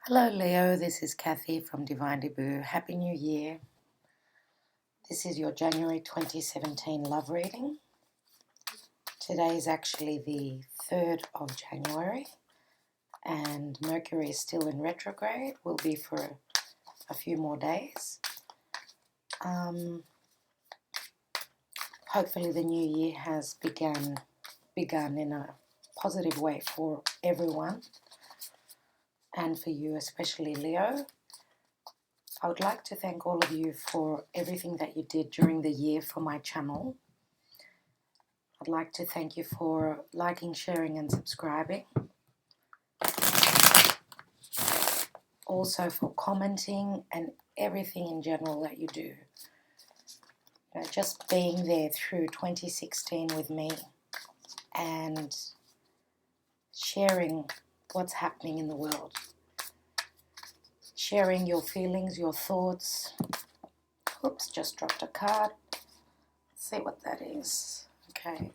Hello Leo, this is Kathy from Divine Debut. Happy New Year. This is your January 2017 love reading. Today is actually the 3rd of January and Mercury is still in retrograde. Will be for a few more days. Hopefully the new year has begun in a positive way for everyone and for you especially, Leo. I would like to thank all of you for everything that you did during the year for my channel. I'd like to thank you for liking, sharing and subscribing. Also for commenting and everything in general that you do. Just being there through 2016 with me and sharing what's happening in the world. Sharing your feelings, your thoughts. Oops, just dropped a card. Let's see what that is. Okay.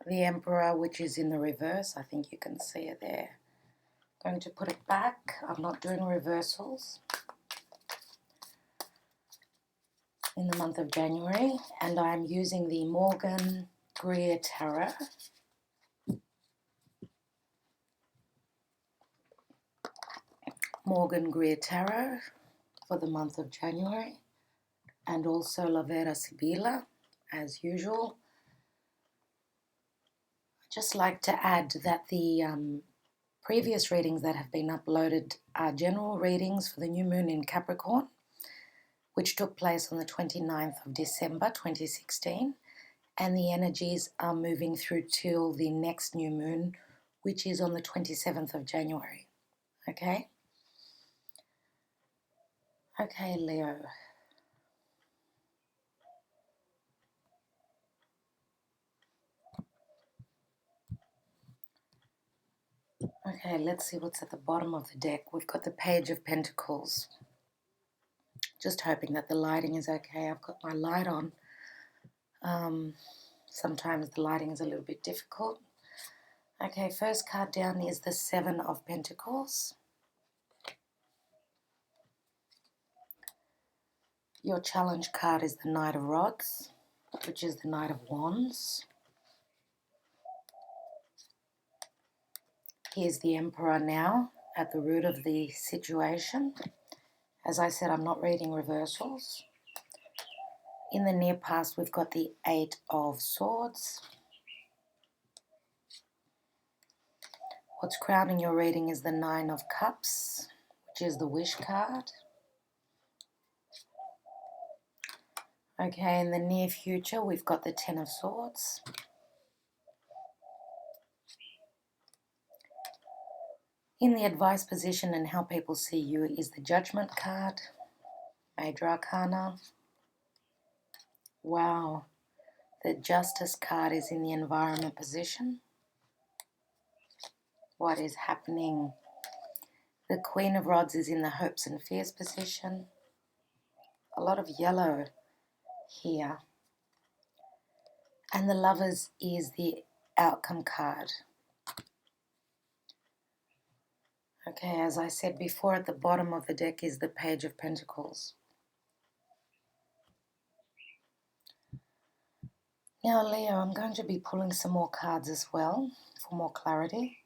The Emperor, which is in the reverse. I think you can see it there. Going to put it back. I'm not doing reversals in the month of January, and I'm using the Morgan Greer Tarot. Morgan Greer Tarot for the month of January, and also La Vera Sibila as usual. I'd just like to add that the previous readings that have been uploaded are general readings for the new moon in Capricorn, which took place on the 29th of December 2016, and the energies are moving through till the next new moon, which is on the 27th of January. Okay? Okay, Leo. Okay, let's see what's at the bottom of the deck. We've got the Page of Pentacles. Just hoping that the lighting is okay. I've got my light on. Sometimes the lighting is a little bit difficult. Okay, first card down is the Seven of Pentacles. Your challenge card is the Knight of Rods, which is the Knight of Wands. Here's the Emperor now at the root of the situation. As I said, I'm not reading reversals. In the near past, we've got the Eight of Swords. What's crowning your reading is the Nine of Cups, which is the Wish card. Okay, in the near future, we've got the Ten of Swords. In the advice position and how people see you is the Judgment card, Major Arcana. Wow, the Justice card is in the environment position. What is happening? The Queen of Rods is in the hopes and fears position. A lot of yellow here. And the Lovers is the outcome card. Okay, as I said before, at the bottom of the deck is the Page of Pentacles. Now, Leo, I'm going to be pulling some more cards as well for more clarity.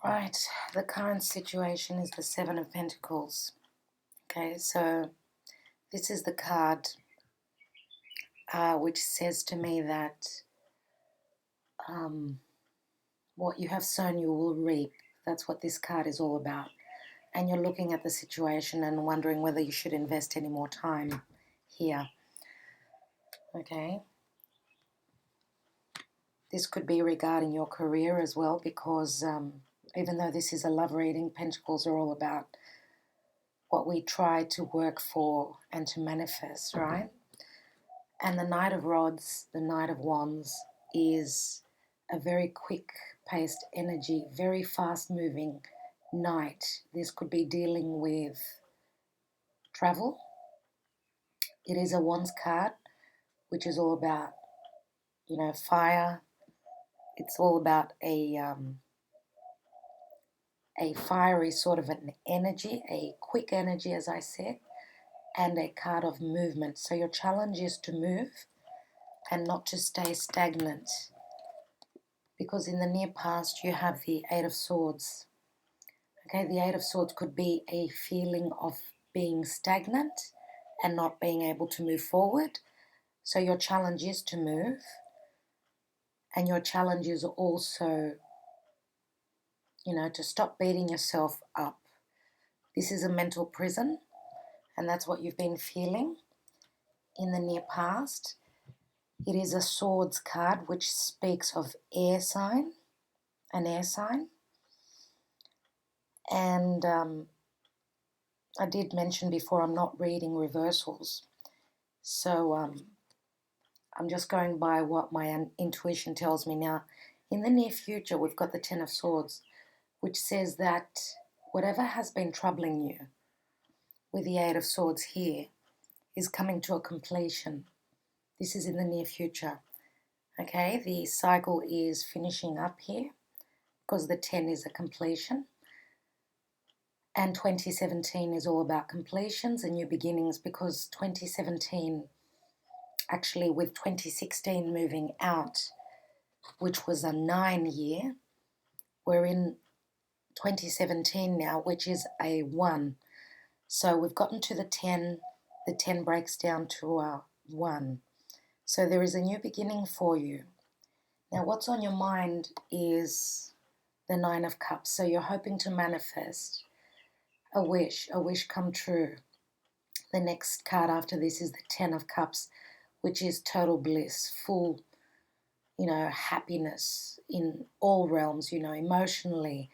Right, the current situation is the Seven of Pentacles. Okay, so this is the card which says to me that what you have sown you will reap. That's what this card is all about. And you're looking at the situation and wondering whether you should invest any more time here. Okay. This could be regarding your career as well, because even though this is a love reading, Pentacles are all about what we try to work for and to manifest, right? And the Knight of Rods, the Knight of Wands, is a very quick-paced energy, very fast-moving knight. This could be dealing with travel. It is a Wands card, which is all about, fire. It's all about a fiery sort of an energy, a quick energy, as I said, and a card of movement. So your challenge is to move and not to stay stagnant, because in the near past you have the Eight of Swords. Okay, the Eight of Swords could be a feeling of being stagnant and not being able to move forward. So your challenge is to move, and your challenge is also, to stop beating yourself up. This is a mental prison, and that's what you've been feeling in the near past. It is a Swords card, which speaks of an air sign. And I did mention before, I'm not reading reversals. So I'm just going by what my intuition tells me now. In the near future, we've got the Ten of Swords, which says that whatever has been troubling you with the Eight of Swords here is coming to a completion. This is in the near future. Okay, the cycle is finishing up here because the 10 is a completion. And 2017 is all about completions and new beginnings, because 2017, actually with 2016 moving out, which was a 9-year, we're in 2017 now, which is a 1. So we've gotten to the 10. The 10 breaks down to a 1. So there is a new beginning for you. Now what's on your mind is the 9 of Cups. So you're hoping to manifest a wish come true. The next card after this is the 10 of Cups, which is total bliss, full, happiness in all realms, emotionally,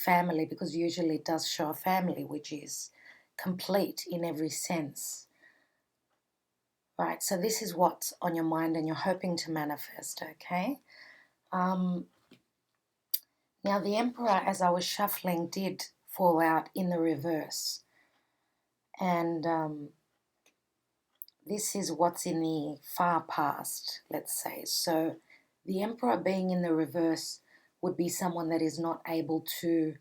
family, because usually it does show a family which is complete in every sense. Right, so this is what's on your mind and you're hoping to manifest, okay? Now the Emperor, as I was shuffling, did fall out in the reverse. And this is what's in the far past, let's say. So the Emperor being in the reverse would be someone that is not able to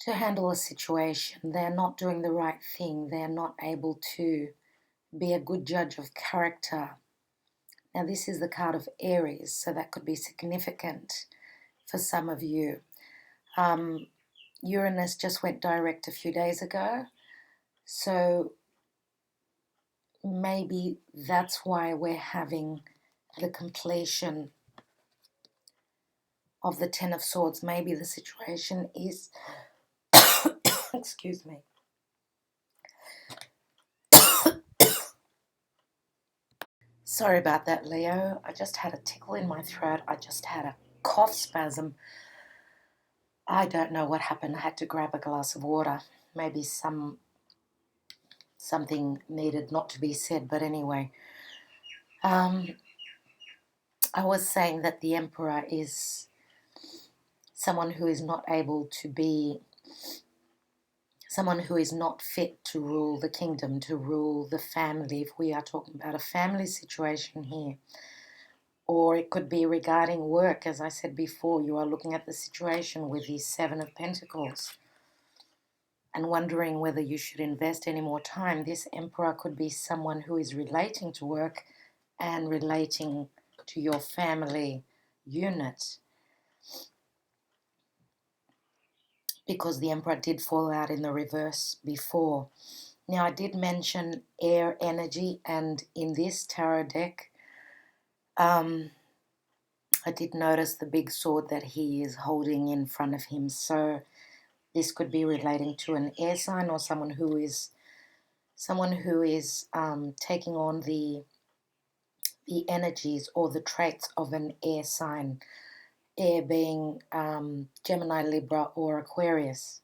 handle a situation. They're not doing the right thing. They're not able to be a good judge of character. Now this is the card of Aries, so that could be significant for some of you. Uranus just went direct a few days ago, so maybe that's why we're having the completion of the Ten of Swords. Maybe the situation is, excuse me. Sorry about that, Leo. I just had a tickle in my throat. I just had a cough spasm. I don't know what happened. I had to grab a glass of water. Maybe something needed not to be said, but anyway. I was saying that the Emperor is someone who is not able to be, someone who is not fit to rule the kingdom, to rule the family, if we are talking about a family situation here. Or it could be regarding work, as I said before. You are looking at the situation with the Seven of Pentacles and wondering whether you should invest any more time. This Emperor could be someone who is relating to work and relating to your family unit, because the Emperor did fall out in the reverse before. Now, I did mention air energy, and in this tarot deck, I did notice the big sword that he is holding in front of him. So this could be relating to an air sign, or someone who is taking on the energies or the traits of an air sign. Air being Gemini, Libra, or Aquarius.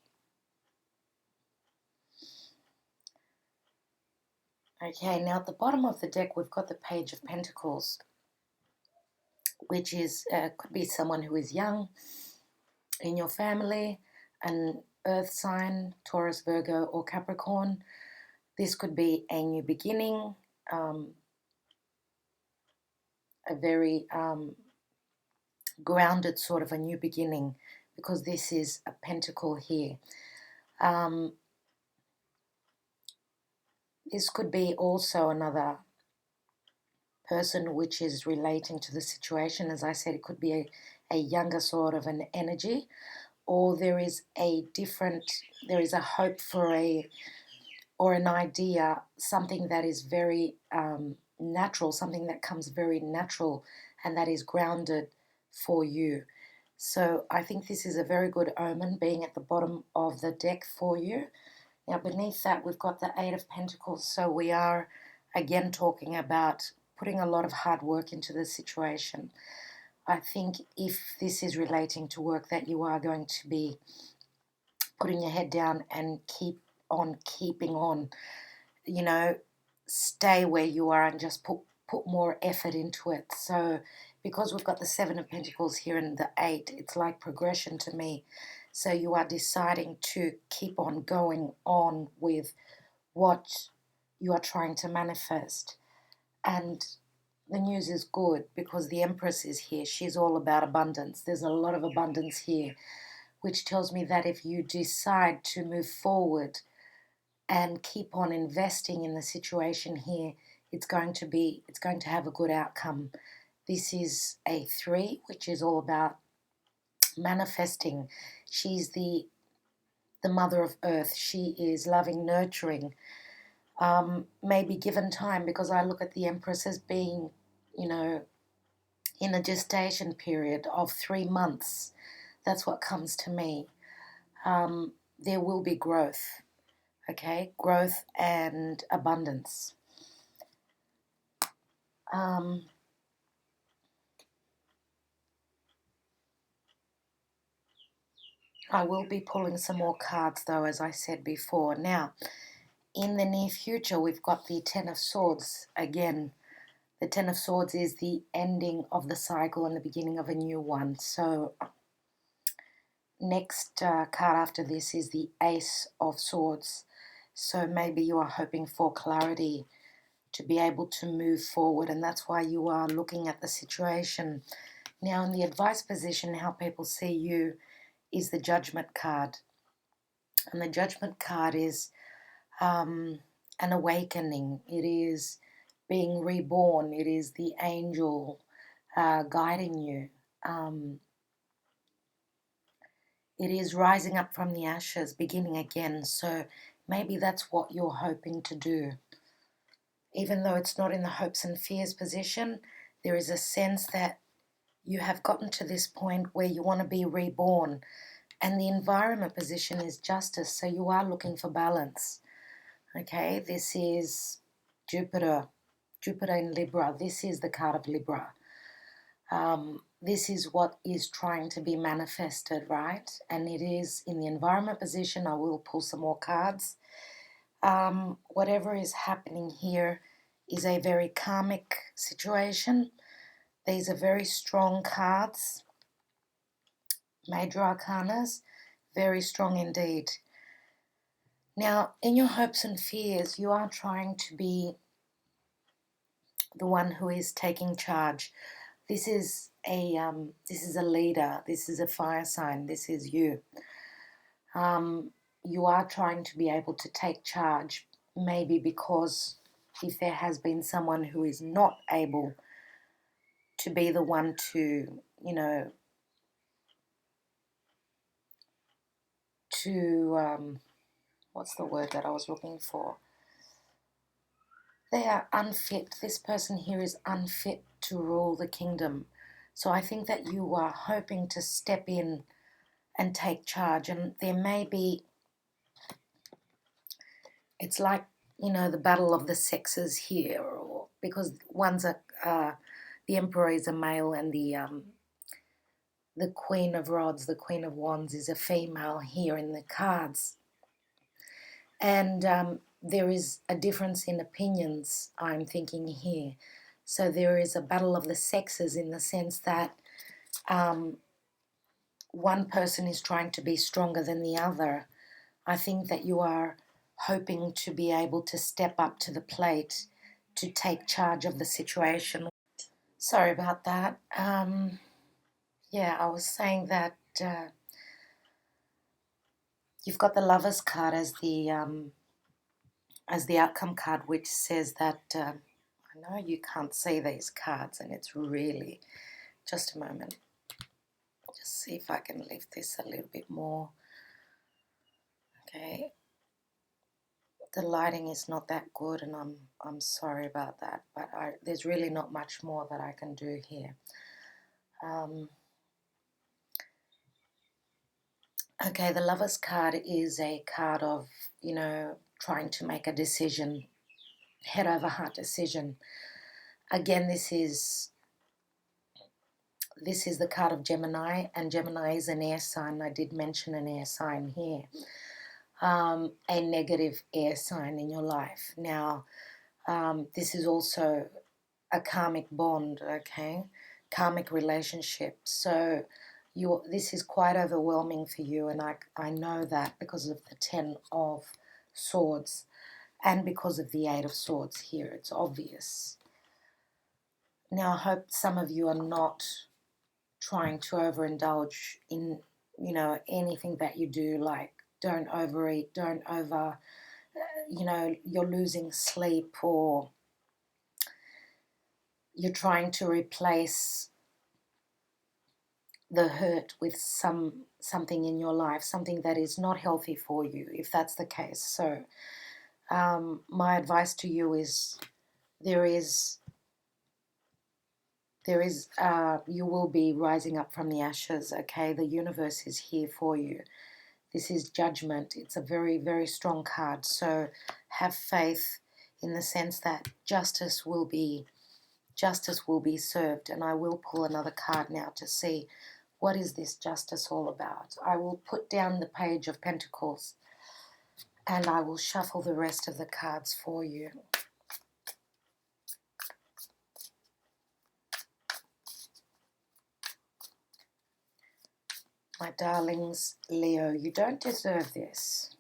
Okay, now at the bottom of the deck, we've got the Page of Pentacles, which is could be someone who is young in your family, an earth sign, Taurus, Virgo, or Capricorn. This could be a new beginning, a very grounded sort of a new beginning, because this is a pentacle here. This could be also another person which is relating to the situation. As I said, it could be a younger sort of an energy, or there is a hope for an idea, something that is very natural, something that comes very natural and that is grounded for you. So I think this is a very good omen being at the bottom of the deck for you. Now beneath that we've got the Eight of Pentacles, so we are again talking about putting a lot of hard work into the situation. I think if this is relating to work, that you are going to be putting your head down and keep on keeping on, stay where you are and just put more effort into it. So because we've got the Seven of Pentacles here and the Eight, it's like progression to me. So you are deciding to keep on going on with what you are trying to manifest. And the news is good because the Empress is here. She's all about abundance. There's a lot of abundance here, which tells me that if you decide to move forward and keep on investing in the situation here, it's going to have a good outcome. This is a 3, which is all about manifesting. She's the mother of earth. She is loving, nurturing. Maybe given time, because I look at the Empress as being, in a gestation period of 3 months. That's what comes to me. There will be growth. Okay, growth and abundance. I will be pulling some more cards though, as I said before. Now, in the near future, we've got the Ten of Swords again. The Ten of Swords is the ending of the cycle and the beginning of a new one. So next card after this is the Ace of Swords. So maybe you are hoping for clarity to be able to move forward, and that's why you are looking at the situation. Now, in the advice position, how people see you is the Judgment card. And the Judgment card is an awakening. It is being reborn. It is the angel guiding you. It is rising up from the ashes, beginning again. So maybe that's what you're hoping to do. Even though it's not in the hopes and fears position, there is a sense that you have gotten to this point where you want to be reborn. And the environment position is justice, so you are looking for balance. Okay, this is Jupiter in Libra. This is the card of Libra. This is what is trying to be manifested, right? And it is in the environment position. I will pull some more cards. Whatever is happening here is a very karmic situation. These are very strong cards, major arcanas, very strong indeed. Now, in your hopes and fears, you are trying to be the one who is taking charge. This is a leader. This is a fire sign. This is you. You are trying to be able to take charge, maybe because if there has been someone who is not able to be the one to, what's the word that I was looking for? They are unfit. This person here is unfit to rule the kingdom. So I think that you are hoping to step in and take charge. And there may be, it's like, the battle of the sexes here, or because one's the emperor is a male and the queen of rods, the queen of wands is a female here in the cards. And there is a difference in opinions, I'm thinking here. So there is a battle of the sexes in the sense that one person is trying to be stronger than the other. I think that you are hoping to be able to step up to the plate to take charge of the situation. Sorry about that. Yeah, I was saying that you've got the Lovers card as the outcome card, which says that I know you can't see these cards, and it's really just a moment. Just see if I can lift this a little bit more. Okay, the lighting is not that good, and I'm sorry about that, but there's really not much more that I can do here. Okay, the Lovers card is a card of, you know, trying to make a decision, head over heart decision. Again, this is the card of Gemini, and Gemini is an air sign. I did mention an air sign here. A negative air sign in your life. Now, this is also a karmic bond, okay? Karmic relationship. So this is quite overwhelming for you, and I know that because of the Ten of Swords and because of the Eight of Swords here. It's obvious. Now, I hope some of you are not trying to overindulge in, you know, anything that you do, like don't overeat, don't over, you know, you're losing sleep, or you're trying to replace the hurt with something in your life, something that is not healthy for you, if that's the case. So my advice to you is you will be rising up from the ashes, okay? The universe is here for you. This is Judgment. It's a very, very strong card. So have faith in the sense that justice will be served. And I will pull another card now to see what is this justice all about. I will put down the Page of Pentacles and I will shuffle the rest of the cards for you. My darlings, Leo, you don't deserve this.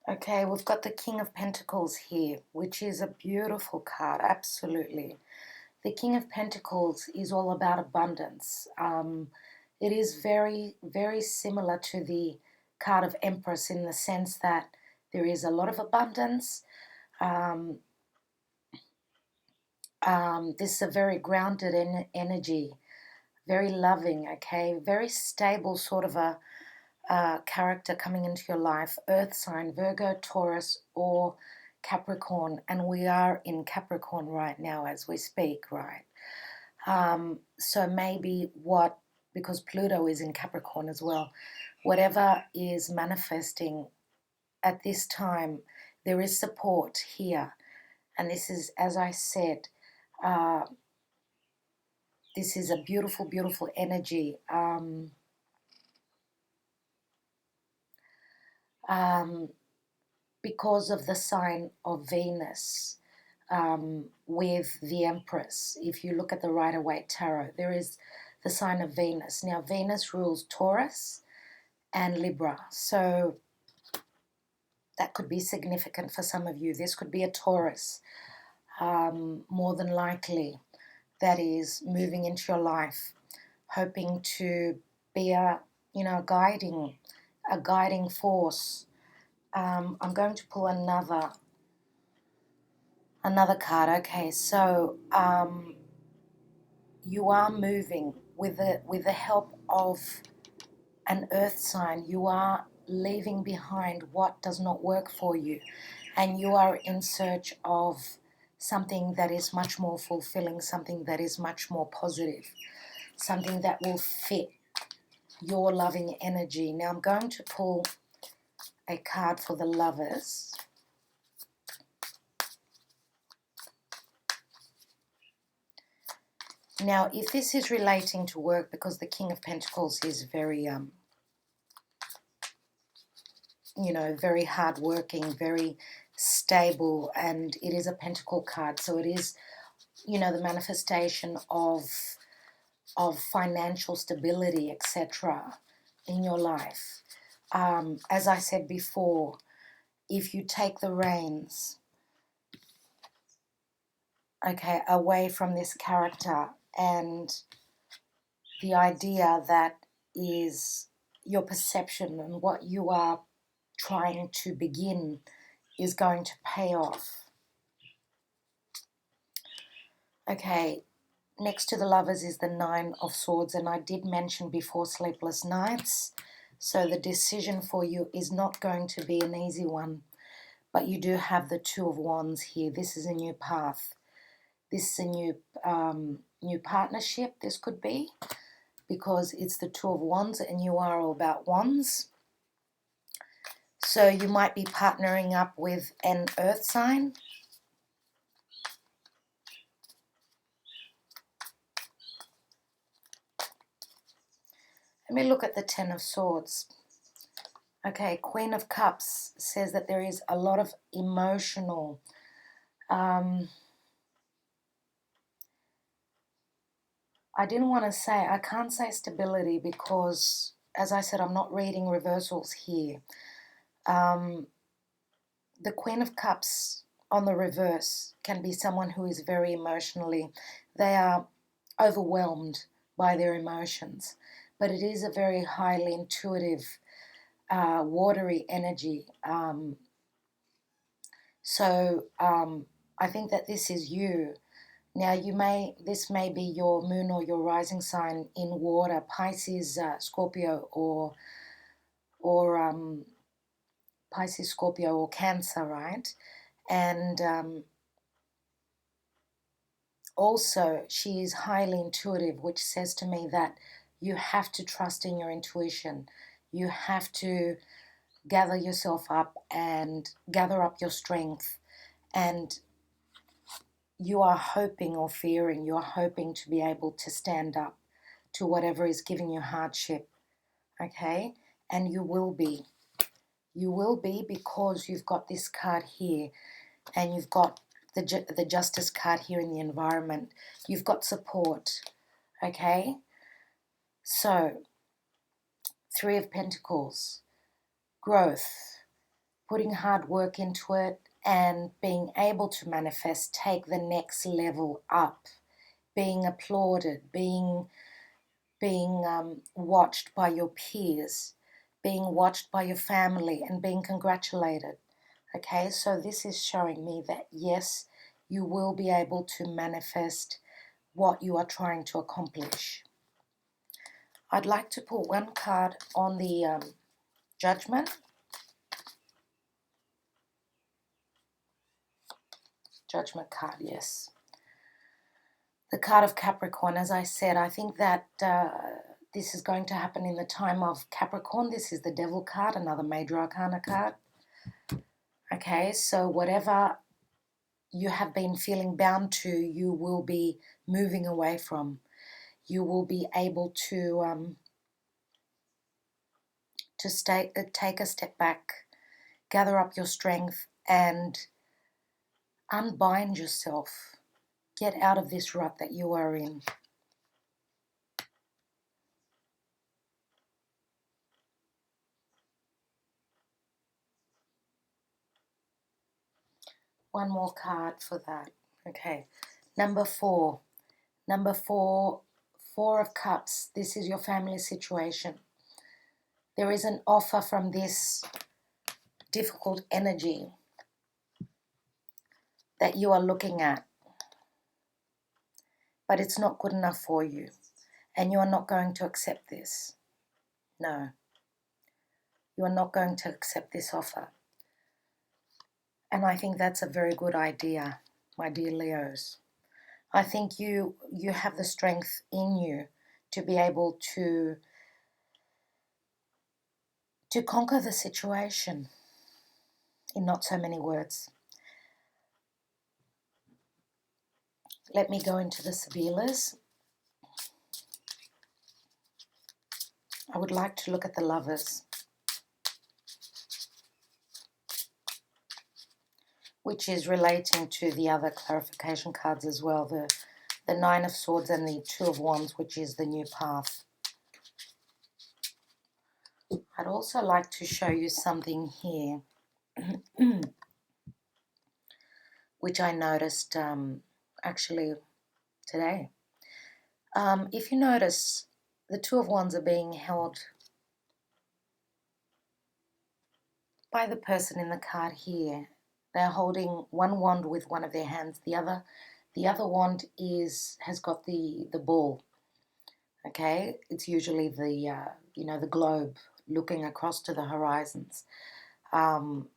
Okay, we've got the King of Pentacles here, which is a beautiful card, absolutely. The King of Pentacles is all about abundance. It is very, very similar to the card of Empress in the sense that there is a lot of abundance. This is a very grounded energy, very loving, okay, very stable sort of a character coming into your life. Earth sign, Virgo, Taurus, or Capricorn, and we are in Capricorn right now as we speak, right? So maybe because Pluto is in Capricorn as well, whatever is manifesting at this time, there is support here. And this is, as I said, this is a beautiful, beautiful energy. Because of the sign of Venus with the Empress. If you look at the Rider-Waite Tarot, there is the sign of Venus. Now, Venus rules Taurus and Libra, so that could be significant for some of you. This could be a Taurus, more than likely, that is moving into your life, hoping to be a guiding force. I'm going to pull another card. Okay, so you are moving with the help of an earth sign. You are leaving behind what does not work for you, and you are in search of something that is much more fulfilling, something that is much more positive, something that will fit your loving energy. Now I'm going to pull a card for the Lovers. Now, if this is relating to work, because the King of Pentacles is very, very hardworking, very stable, and it is a Pentacle card. So it is, the manifestation of financial stability, etc., in your life. As I said before, if you take the reins, okay, away from this character and the idea that is your perception and what you are trying to begin is going to pay off. Okay, next to the Lovers is the Nine of Swords, and I did mention before sleepless nights. So the decision for you is not going to be an easy one, but you do have the Two of Wands here. This is a new path. This is a new partnership, this could be, because it's the Two of Wands and you are all about wands. So you might be partnering up with an earth sign. Let me look at the Ten of Swords. Okay, Queen of Cups says that there is a lot of emotional, I can't say stability because, as I said, I'm not reading reversals here. The Queen of Cups on the reverse can be someone who is very emotionally, they are overwhelmed by their emotions, but it is a very highly intuitive, watery energy. I think that this is you. Now, this may be your moon or your rising sign in water, Pisces, Scorpio, or Pisces, Scorpio, or Cancer, right? And also, she is highly intuitive, which says to me that you have to trust in your intuition. You have to gather yourself up and gather up your strength, and you are hoping or fearing, you're hoping to be able to stand up to whatever is giving you hardship, okay? And you will be. You will be, because you've got this card here and you've got the Justice card here in the environment. You've got support, okay? So, Three of Pentacles, growth, putting hard work into it and being able to manifest, take the next level up, being applauded, being watched by your peers, being watched by your family, and being congratulated. Okay, so this is showing me that yes, you will be able to manifest what you are trying to accomplish. I'd like to pull one card on the Judgment. Judgment card, yes. The card of Capricorn, as I said, I think that this is going to happen in the time of Capricorn. This is the Devil card, another Major Arcana card. Okay, so whatever you have been feeling bound to, you will be moving away from. You will be able to take a step back, gather up your strength, and unbind yourself. Get out of this rut that you are in. One more card for that. Okay. Number 4. Number 4, Four of Cups. This is your family situation. There is an offer from this difficult energy that you are looking at, but it's not good enough for you, and you are not going to accept this. No, you are not going to accept this offer. And I think that's a very good idea, my dear Leos. I think you have the strength in you to be able to conquer the situation, in not so many words. Let me go into the Sabilas. I would like to look at the Lovers, which is relating to the other clarification cards as well, the Nine of Swords and the Two of Wands, which is the new path. I'd also like to show you something here, which I noticed actually today. If you notice, the Two of Wands are being held by the person in the card here. They're holding one wand with one of their hands. The other wand has got the ball. Okay, it's usually the the globe looking across to the horizons,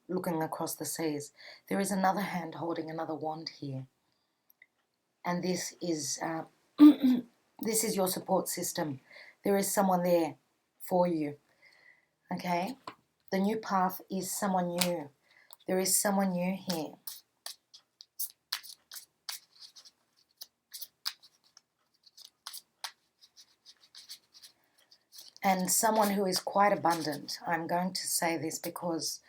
looking across the seas. There is another hand holding another wand here, and this is this is your support system. There is someone there for you. Okay, the new path is someone new. There is someone new here. And someone who is quite abundant. I'm going to say this because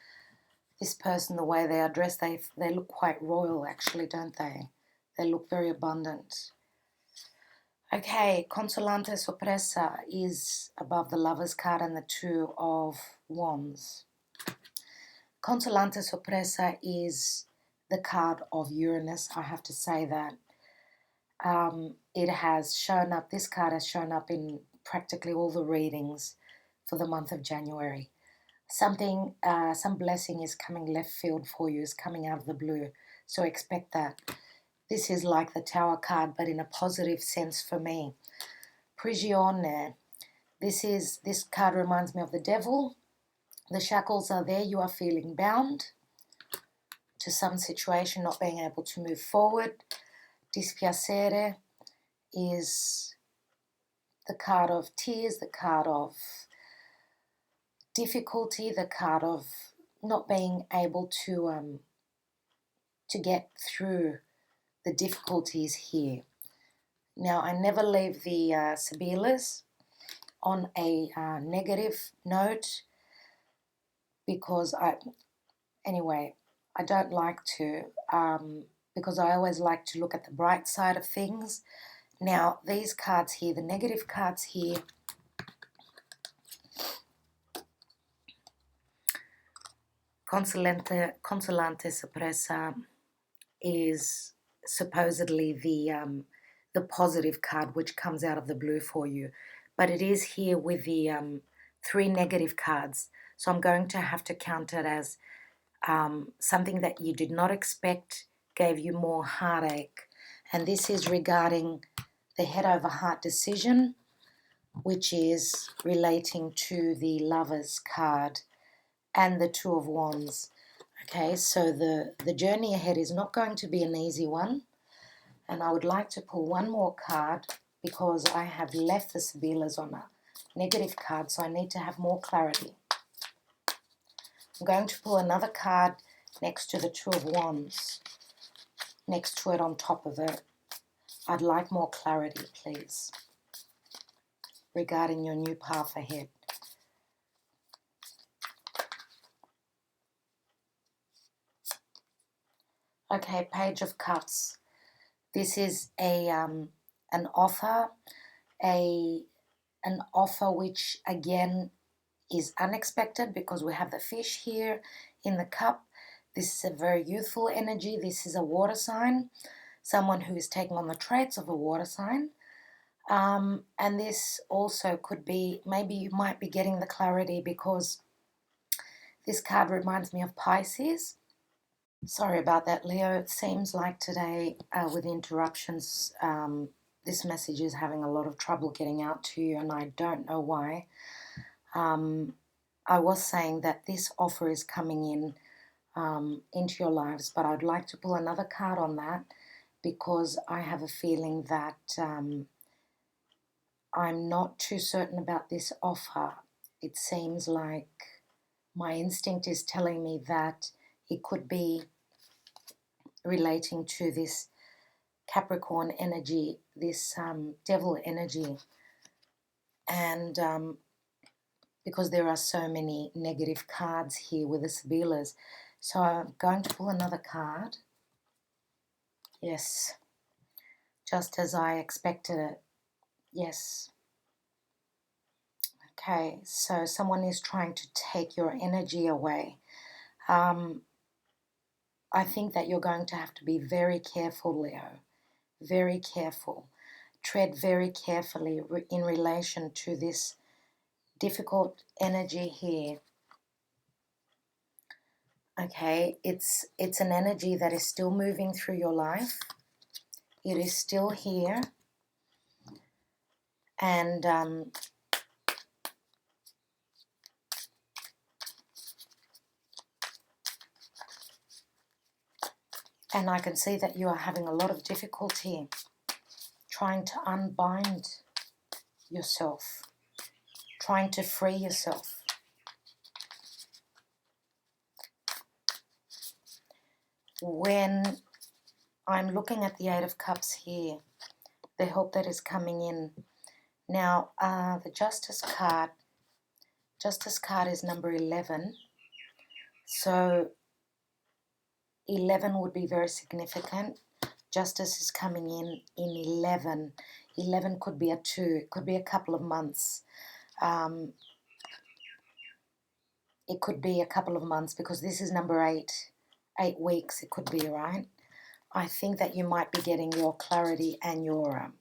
this person, the way they are dressed, they look quite royal actually, don't they? They look very abundant. Okay, Consolante Sorpresa is above the Lovers card and the Two of Wands. Consolante Sorpresa is the card of Uranus, I have to say that. It has shown up, this card has shown up in practically all the readings for the month of January. Some blessing is coming left field for you, is coming out of the blue. So expect that. This is like the Tower card, but in a positive sense for me. Prigione. This card reminds me of the Devil. The shackles are there. You are feeling bound to some situation, not being able to move forward. Dispiacere is the card of tears, the card of difficulty, the card of not being able to get through the difficulties here. Now, I never leave the Sibilas on a negative note because I don't like to, because I always like to look at the bright side of things. Now, these cards here, the negative cards here, Consolante Sorpresa is supposedly the positive card which comes out of the blue for you. But it is here with the three negative cards. So I'm going to have to count it as something that you did not expect gave you more heartache. And this is regarding the head over heart decision, which is relating to the Lovers card and the Two of Wands. Okay, so the journey ahead is not going to be an easy one. And I would like to pull one more card because I have left the Sibilas on a negative card, so I need to have more clarity. I'm going to pull another card next to the Two of Wands, next to it, on top of it. I'd like more clarity, please, regarding your new path ahead. Okay, Page of Cups. This is an offer, an offer which again is unexpected because we have the fish here in the cup. This is a very youthful energy. This is a water sign, someone who is taking on the traits of a water sign. And this also could be, maybe you might be getting the clarity because this card reminds me of Pisces. Sorry about that, Leo. It seems like today, with interruptions, this message is having a lot of trouble getting out to you, and I don't know why. I was saying that this offer is coming in into your lives, but I'd like to pull another card on that because I have a feeling that I'm not too certain about this offer. It seems like my instinct is telling me that it could be relating to this Capricorn energy, this devil energy. And because there are so many negative cards here with the Sibilas. So I'm going to pull another card. Yes, just as I expected it. Yes. Okay, so someone is trying to take your energy away. I think that you're going to have to be very careful, Leo. Very careful. Tread very carefully in relation to this difficult energy here. Okay, it's an energy that is still moving through your life. It is still here. And I can see that you are having a lot of difficulty trying to unbind yourself, trying to free yourself. When I'm looking at the Eight of Cups here, the help that is coming in. Now, the Justice card is number 11. So 11 would be very significant. Justice is coming in 11. 11 could be a 2. It could be a couple of months. It could be a couple of months because this is number 8. 8 weeks it could be, right? I think that you might be getting your clarity and your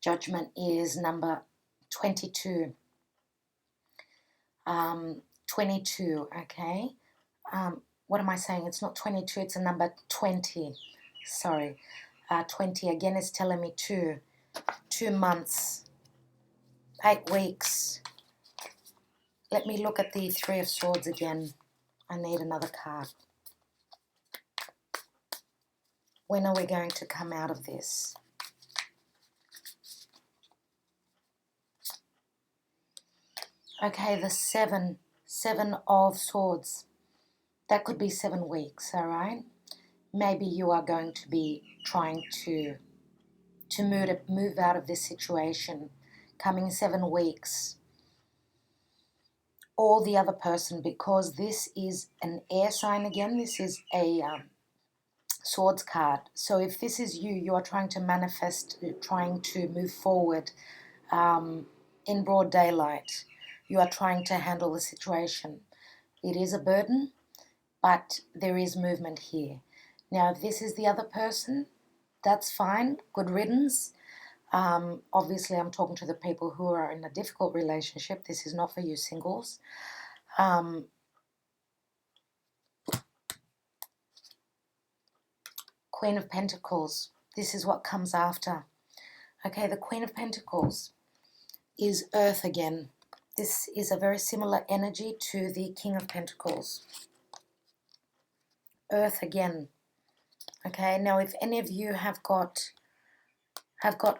Judgment is number 22. 22, okay? What am I saying? It's not 22, it's a number 20. Sorry. 20 again is telling me 2. 2 months. 8 weeks. Let me look at the Three of Swords again. I need another card. When are we going to come out of this? Okay, the 7 of Swords. That could be 7 weeks, all right? Maybe you are going to be trying to move out of this situation, coming 7 weeks. Or the other person, because this is an air sign again. This is a Swords card. So if this is you, you are trying to manifest, trying to move forward in broad daylight. You are trying to handle the situation. It is a burden, but there is movement here. Now, if this is the other person, that's fine. Good riddance. Obviously, I'm talking to the people who are in a difficult relationship. This is not for you singles. Queen of Pentacles. This is what comes after. Okay, the Queen of Pentacles is Earth again. This is a very similar energy to the King of Pentacles. Earth again. Okay, now if any of you have got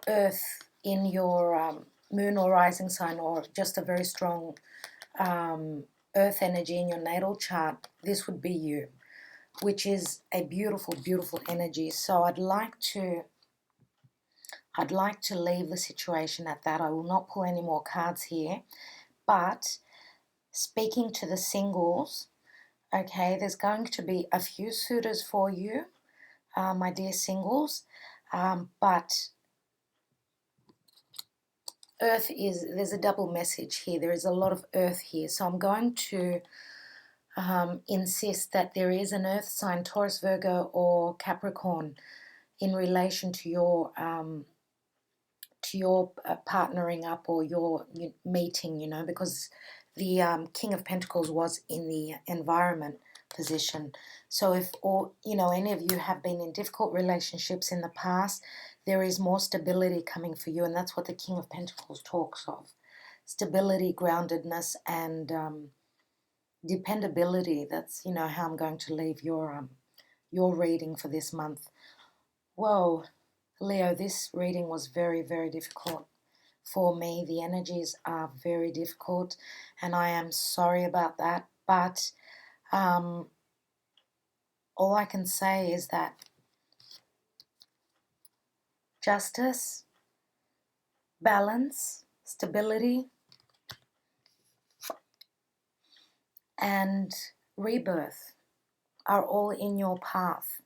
Earth in your moon or rising sign, or just a very strong Earth energy in your natal chart, this would be you, which is a beautiful, beautiful energy. So I'd like to leave the situation at that. I will not pull any more cards here, but speaking to the singles, okay, there's going to be a few suitors for you, my dear singles, but Earth there's a double message here. There is a lot of Earth here. So I'm going to insist that there is an Earth sign, Taurus, Virgo, or Capricorn, in relation to your partnering up or your meeting, because the King of Pentacles was in the environment position. So if any of you have been in difficult relationships in the past, there is more stability coming for you, and that's what the King of Pentacles talks of. Stability, groundedness, and dependability. That's how I'm going to leave your reading for this month. Whoa, Leo, this reading was very, very difficult for me. The energies are very difficult, and I am sorry about that. But all I can say is that justice balance, stability, and rebirth are all in your path.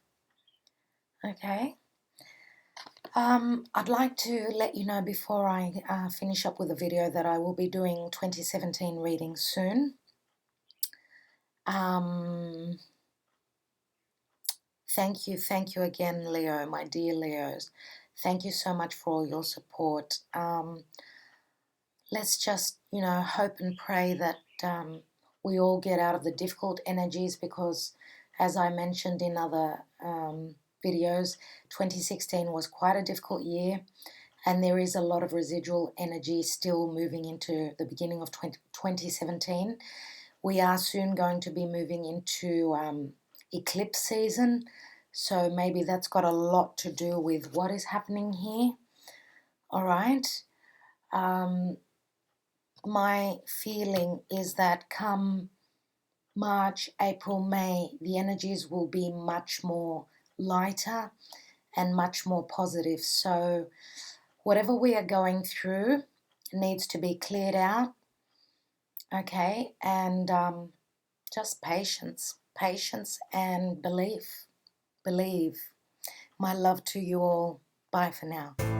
Okay? I'd like to let you know before I finish up with the video that I will be doing 2017 readings soon. Thank you again, Leo, my dear Leos. Thank you so much for all your support. Let's just, hope and pray that we all get out of the difficult energies, because, as I mentioned in other videos, 2016 was quite a difficult year, and there is a lot of residual energy still moving into the beginning of 2017. We are soon going to be moving into eclipse season, so maybe that's got a lot to do with what is happening here. All right. My feeling is that come March, April, May, the energies will be much more lighter and much more positive. So whatever we are going through needs to be cleared out, okay? And just patience and belief. My love to you all. Bye for now.